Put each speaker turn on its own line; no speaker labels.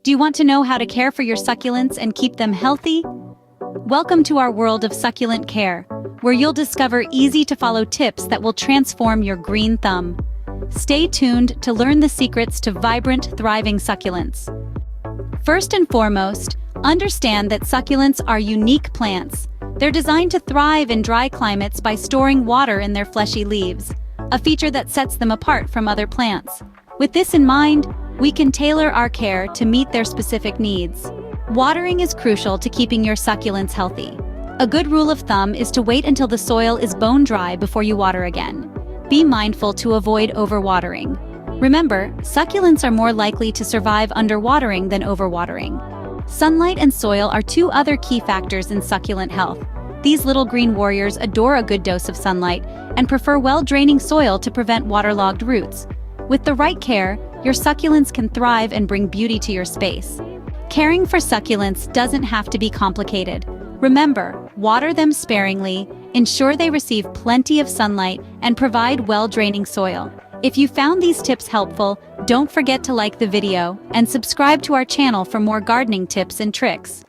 Do you want to know how to care for your succulents and keep them healthy? Welcome to our world of succulent care, where you'll discover easy-to-follow tips that will transform your green thumb. Stay tuned to learn the secrets to vibrant, thriving succulents. First and foremost, understand that succulents are unique plants. They're designed to thrive in dry climates by storing water in their fleshy leaves, a feature that sets them apart from other plants. With this in mind, we can tailor our care to meet their specific needs. Watering is crucial to keeping your succulents healthy. A good rule of thumb is to wait until the soil is bone dry before you water again. Be mindful to avoid overwatering. Remember, succulents are more likely to survive underwatering than overwatering. Sunlight and soil are two other key factors in succulent health. These little green warriors adore a good dose of sunlight and prefer well-draining soil to prevent waterlogged roots. With the right care, your succulents can thrive and bring beauty to your space. Caring for succulents doesn't have to be complicated. Remember, water them sparingly, ensure they receive plenty of sunlight, and provide well-draining soil. If you found these tips helpful, don't forget to like the video and subscribe to our channel for more gardening tips and tricks.